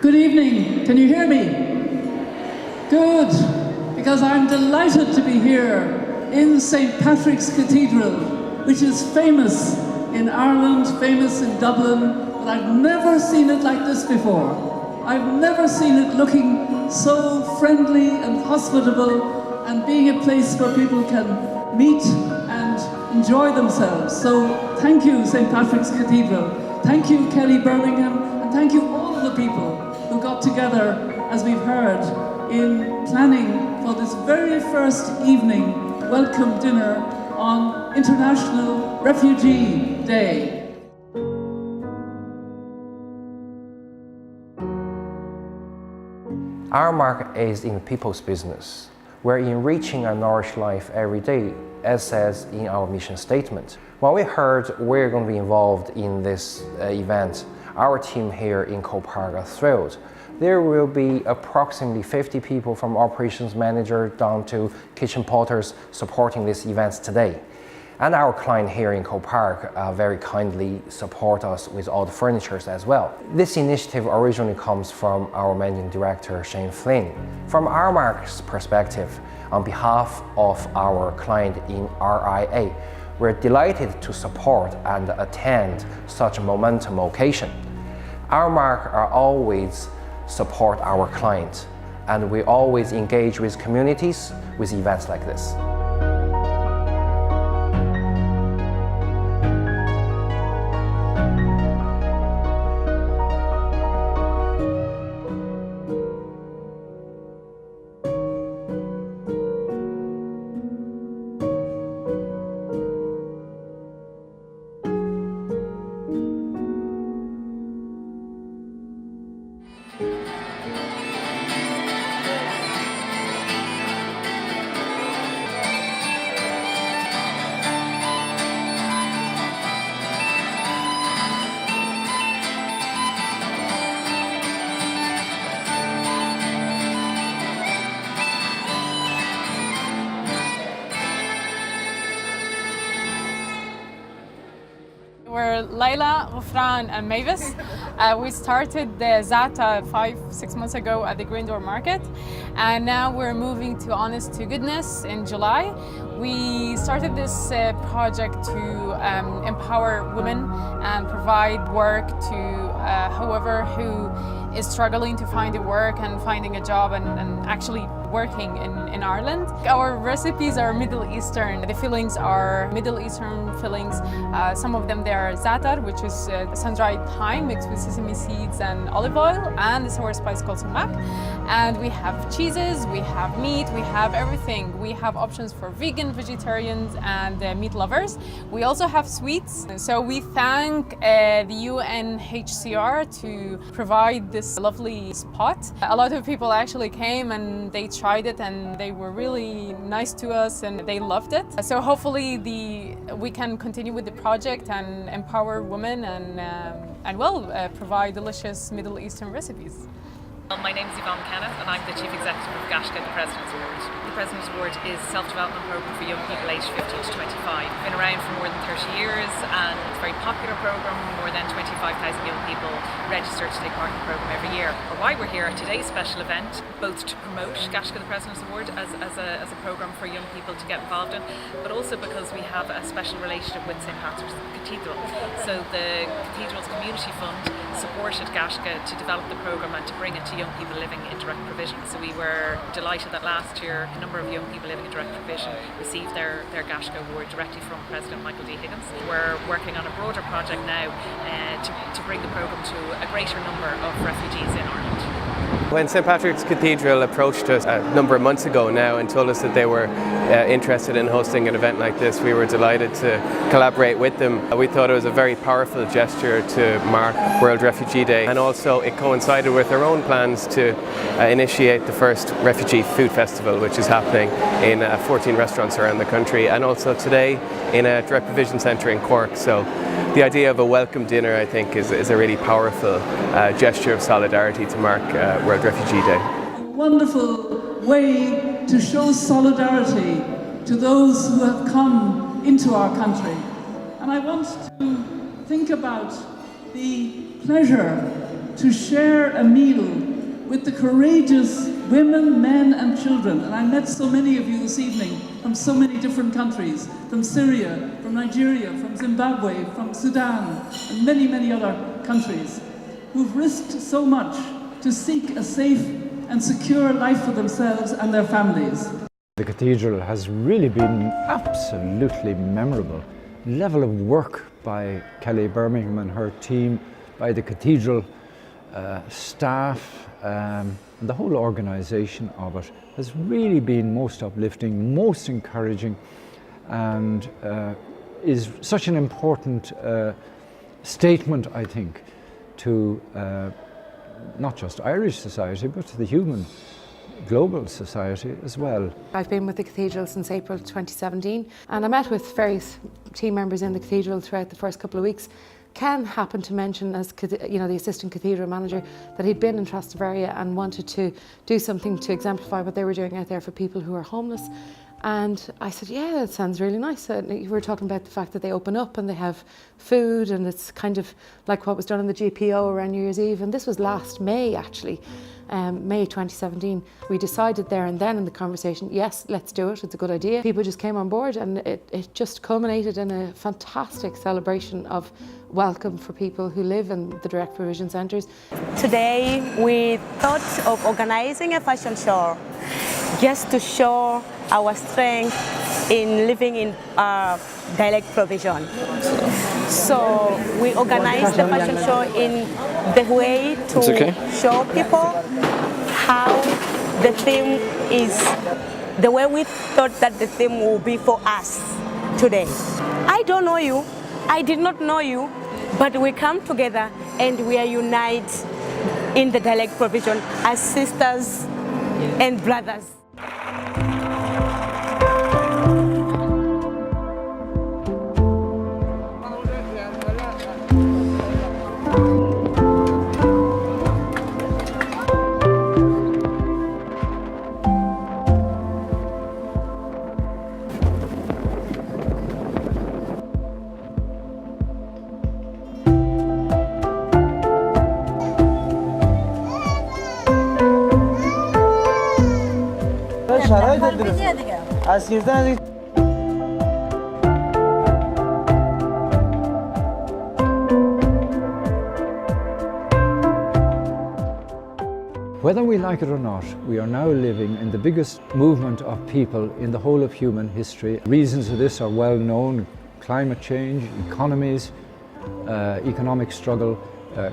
Good evening. Can you hear me? Good, because I'm delighted to be here in St. Patrick's Cathedral, which is famous in Ireland, famous in Dublin, but I've never seen it like this before. I've never seen it looking so friendly and hospitable and being a place where people can meet and enjoy themselves. So thank you, St. Patrick's Cathedral. Thank you, Kelly Birmingham, and thank you all of the people who got together, as we've heard, in planning for this very first evening welcome dinner on International Refugee Day. Our mark is in people's business. We're enriching a nourished life every day, as says in our mission statement. When we heard we're going to be involved in this event, our team here in Cole Park are thrilled. There will be approximately 50 people from operations manager down to kitchen porters supporting these events today. And our client here in Cole Park very kindly support us with all the furniture as well. This initiative originally comes from our managing director, Shane Flynn. From our mark's perspective, on behalf of our client in RIA, we're delighted to support and attend such a momentum occasion. Our mark are always support our client, and we always engage with communities with events like this. We're Layla, Ghufran and Mavis. We started the Zata 5-6 months ago at the Green Door Market, and now we're moving to Honest to Goodness in July. We started this project to empower women and provide work to whoever who is struggling to find a work and finding a job and actually working in Ireland. Our recipes are Middle Eastern. The fillings are Middle Eastern fillings. Some of them they are za'atar, which is sun-dried thyme mixed with sesame seeds and olive oil, and the sour spice called sumac. And we have cheeses, we have meat, we have everything. We have options for vegan, vegetarians, and meat lovers. We also have sweets. So we thank the UNHCR to provide this lovely spot. A lot of people actually came and they tried it and they were really nice to us and they loved it. So hopefully we can continue with the project and empower women and provide delicious Middle Eastern recipes. My name is Yvonne Kenneth and I'm the Chief Executive of GASHCA, the President's Award. The President's Award is a self-development programme for young people aged 15 to 25. It's been around for more than 30 years and it's a very popular programme. More than 25,000 young people register to take part in the programme every year. Or why we're here at today's special event, both to promote GASHCA, the President's Award as a programme for young people to get involved in, but also because we have a special relationship with St. Patrick's Cathedral. So the Cathedral's Community Fund supported GASHCA to develop the programme and to bring it to young people living in direct provision. So we were delighted that last year a number of young people living in direct provision received their GASHCA award directly from President Michael D. Higgins. We're working on a broader project now to bring the programme to a greater number of refugees in Ireland. When St. Patrick's Cathedral approached us a number of months ago now and told us that they were interested in hosting an event like this, we were delighted to collaborate with them. We thought it was a very powerful gesture to mark World Refugee Day, and also it coincided with our own plans to initiate the first Refugee Food Festival, which is happening in 14 restaurants around the country, and also today in a direct provision centre in Cork. So the idea of a welcome dinner, I think, is a really powerful gesture of solidarity to mark World Refugee Day. A wonderful way to show solidarity to those who have come into our country. And I want to think about the pleasure to share a meal with the courageous women, men and children. And I met so many of you this evening from so many different countries, from Syria, from Nigeria, from Zimbabwe, from Sudan, and many, many other countries, who've risked so much to seek a safe and secure life for themselves and their families. The cathedral has really been absolutely memorable. Level of work by Kelly Birmingham and her team, by the cathedral staff, and the whole organisation of it has really been most uplifting, most encouraging, and is such an important statement, I think, to not just Irish society, but to the human global society as well. I've been with the Cathedral since April 2017, and I met with various team members in the Cathedral throughout the first couple of weeks. Ken happened to mention, as the assistant cathedral manager, that he'd been in Trastevere and wanted to do something to exemplify what they were doing out there for people who are homeless. And I said, yeah, that sounds really nice. We were talking about the fact that they open up and they have food, and it's kind of like what was done in the GPO around New Year's Eve. And this was last May, actually, May 2017. We decided there and then in the conversation, yes, let's do it, it's a good idea. People just came on board, and it just culminated in a fantastic celebration of welcome for people who live in the direct provision centres. Today we thought of organising a fashion show just to show our strength in living in direct provision. So we organized the fashion show in the way to show people how the theme is, the way we thought that the theme will be for us today. I don't know you, I did not know you, but we come together and we are united in the direct provision as sisters and brothers. Whether we like it or not, we are now living in the biggest movement of people in the whole of human history. Reasons for this are well known: climate change, economies, economic struggle,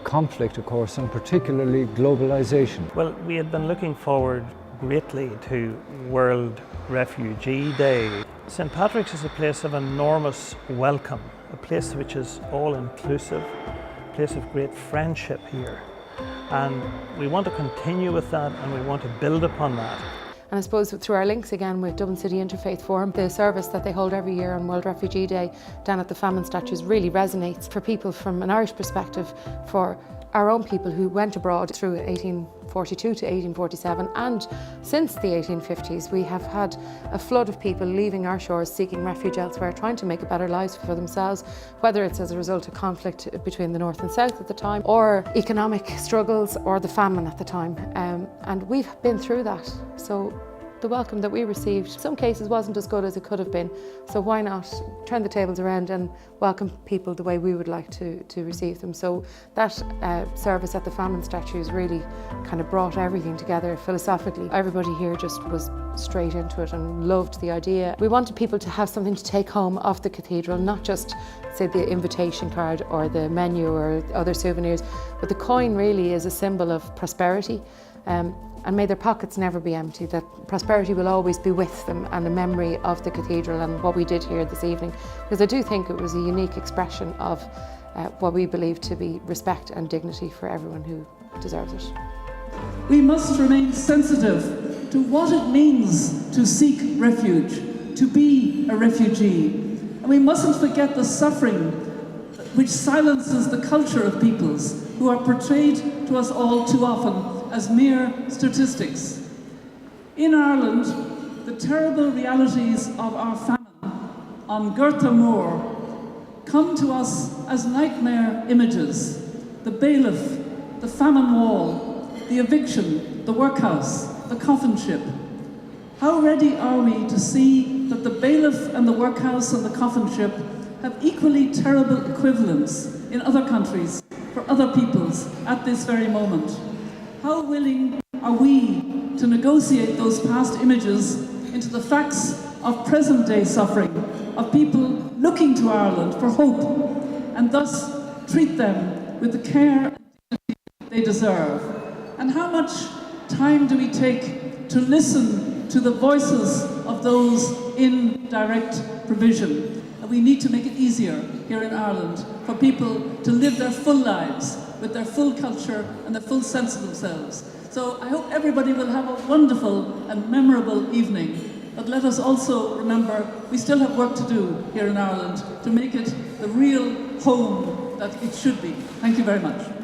conflict, of course, and particularly globalization. Well, we had been looking forward greatly to World Refugee Day. St. Patrick's is a place of enormous welcome, a place which is all-inclusive, a place of great friendship here. And we want to continue with that, and we want to build upon that. And I suppose through our links again with Dublin City Interfaith Forum, the service that they hold every year on World Refugee Day down at the famine statues really resonates for people from an Irish perspective, for our own people who went abroad through 1842 to 1847, and since the 1850s we have had a flood of people leaving our shores, seeking refuge elsewhere, trying to make a better life for themselves, whether it's as a result of conflict between the north and south at the time, or economic struggles, or the famine at the time. And we've been through that. So the welcome that we received in some cases wasn't as good as it could have been. So why not turn the tables around and welcome people the way we would like to receive them. So that service at the famine statues really kind of brought everything together philosophically. Everybody here just was straight into it and loved the idea. We wanted people to have something to take home of the cathedral, not just say the invitation card or the menu or other souvenirs, but the coin really is a symbol of prosperity. And may their pockets never be empty, that prosperity will always be with them, and a memory of the cathedral and what we did here this evening. Because I do think it was a unique expression of what we believe to be respect and dignity for everyone who deserves it. We must remain sensitive to what it means to seek refuge, to be a refugee. And we mustn't forget the suffering which silences the culture of peoples who are portrayed to us all too often as mere statistics. In Ireland, the terrible realities of our famine on Goethe Moor come to us as nightmare images. The bailiff, the famine wall, the eviction, the workhouse, the coffin ship. How ready are we to see that the bailiff and the workhouse and the coffin ship have equally terrible equivalents in other countries for other peoples at this very moment? How willing are we to negotiate those past images into the facts of present-day suffering, of people looking to Ireland for hope, and thus treat them with the care and dignity they deserve? And how much time do we take to listen to the voices of those in direct provision? And we need to make it easier here in Ireland for people to live their full lives with their full culture and their full sense of themselves. So I hope everybody will have a wonderful and memorable evening. But let us also remember we still have work to do here in Ireland to make it the real home that it should be. Thank you very much.